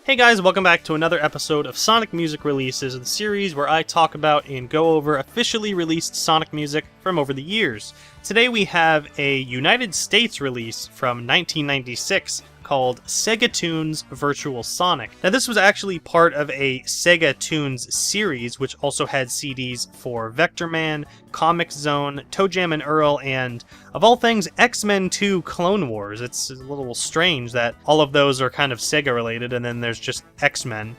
Hey guys, welcome back to another episode of Sonic Music Releases, the series where I talk about and go over officially released Sonic music from over the years. Today we have a United States release from 1996 called Sega Tunes Virtual Sonic. Now this was actually part of a Sega Tunes series, which also had CDs for Vector Man, Comic Zone, Toe Jam and Earl, and of all things, X-Men 2 Clone Wars. It's a little strange that all of those are kind of Sega related, and then there's just X-Men.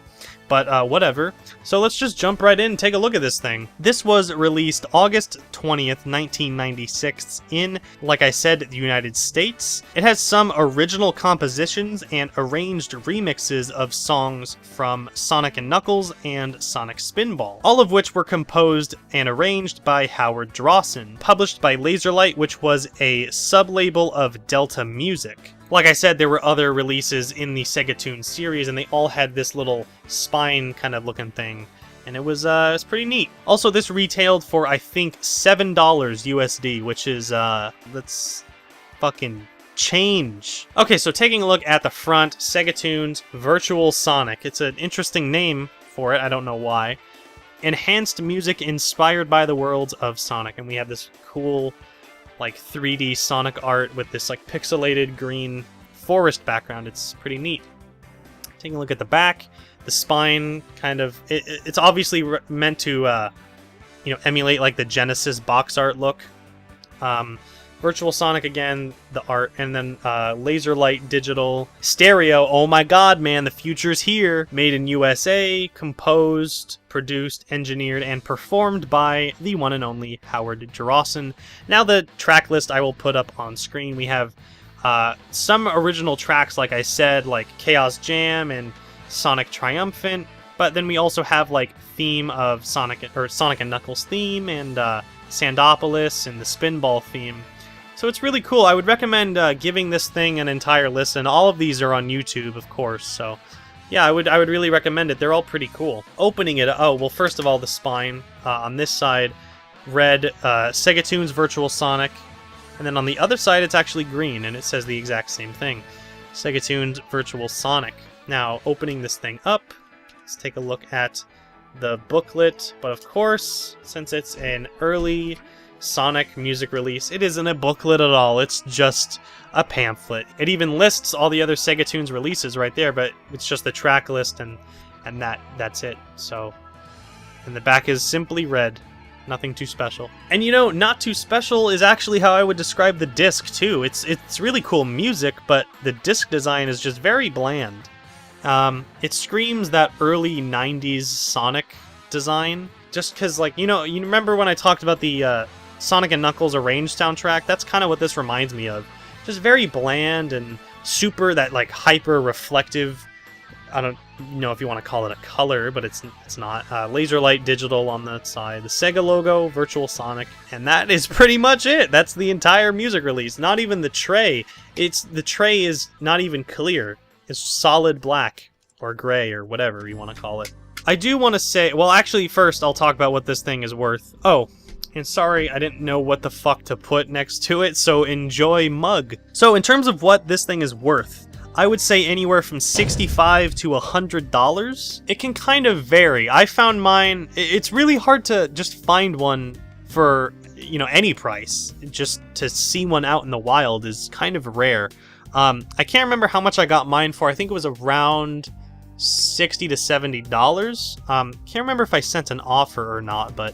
But whatever. So let's just jump right in and take a look at this thing. This was released August 20th, 1996 in, like I said, the United States. It has some original compositions and arranged remixes of songs from Sonic & Knuckles and Sonic Spinball, all of which were composed and arranged by Howard Drawson, published by Laserlight, which was a sub-label of Delta Music. Like I said, there were other releases in the Sega Tunes series, and they all had this little spine kind of looking thing, and it was pretty neat. Also, this retailed for, I think, $7 USD, which is, that's fucking change. Okay, so taking a look at the front, Sega Tunes Virtual Sonic. It's an interesting name for it, I don't know why. Enhanced music inspired by the worlds of Sonic, and we have this cool like 3D Sonic art with this like pixelated green forest background. It's pretty neat. Taking a look at the back, the spine kind of it's obviously meant to emulate like the Genesis box art look. Virtual Sonic again, the art, and then Laserlight digital stereo. Oh my god, man, the future's here. Made in USA, composed, produced, engineered, and performed by the one and only Howard Drawson. Now the track list I will put up on screen. We have some original tracks, like I said, like Chaos Jam and Sonic Triumphant, but then we also have like theme of Sonic and Knuckles theme and Sandopolis and the Spinball theme. So it's really cool. I would recommend giving this thing an entire listen. All of these are on YouTube, of course, so yeah, I would really recommend it. They're all pretty cool. Opening it, oh, well, first of all, the spine. On this side, red, Sega Tunes Virtual Sonic, and then on the other side, it's actually green, and it says the exact same thing. Sega Tunes Virtual Sonic. Now, opening this thing up, let's take a look at the booklet, but of course, since it's an early Sonic music release, it isn't a booklet at all, it's just a pamphlet. It even lists all the other Sega Tunes releases right there, but it's just the track list and that's it. So, and the back is simply red. Nothing too special. And you know, not too special is actually how I would describe the disc too. It's really cool music, but the disc design is just very bland. It screams that early 90s Sonic design, just because, like, you remember when I talked about the Sonic & Knuckles arranged soundtrack? That's kind of what this reminds me of. Just very bland and super, that like hyper reflective, I don't know if you want to call it a color, but it's not. Laserlight digital on the side, the Sega logo, Virtual Sonic, and that is pretty much it. That's the entire music release. Not even the tray. The tray is not even clear. It's solid black or gray or whatever you want to call it. I do want to say, well, actually, first I'll talk about what this thing is worth. Oh, and sorry, I didn't know what the fuck to put next to it, so enjoy mug. So in terms of what this thing is worth, I would say anywhere from $65 to $100. It can kind of vary. I found mine, it's really hard to just find one for, any price. Just to see one out in the wild is kind of rare. I can't remember how much I got mine for. I think it was around $60 to $70. Can't remember if I sent an offer or not, but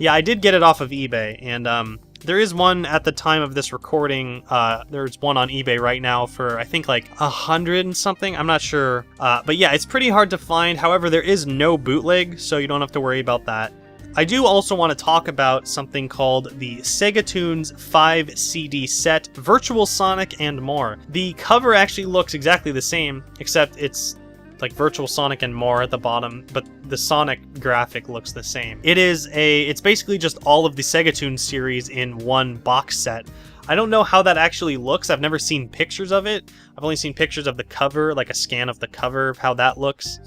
yeah, I did get it off of eBay, and there is one at the time of this recording. There's one on eBay right now for, I think, like 100 and something. I'm not sure. But yeah, it's pretty hard to find. However, there is no bootleg, so you don't have to worry about that. I do also want to talk about something called the Sega Tunes 5 CD set, Virtual Sonic and More. The cover actually looks exactly the same, except it's like Virtual Sonic and More at the bottom, but the Sonic graphic looks the same. It's basically just all of the Sega Tunes series in one box set. I don't know how that actually looks. I've never seen pictures of it. I've only seen pictures of the cover, like a scan of the cover of how that looks.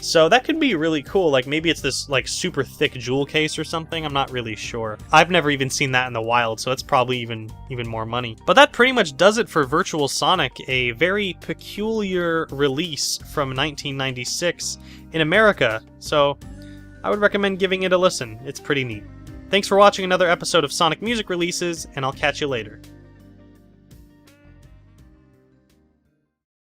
So that could be really cool. Like maybe it's this like super thick jewel case or something. I'm not really sure. I've never even seen that in the wild, so it's probably even more money. But that pretty much does it for Virtual Sonic, a very peculiar release from 1996 in America. So I would recommend giving it a listen. It's pretty neat. Thanks for watching another episode of Sonic Music Releases, and I'll catch you later.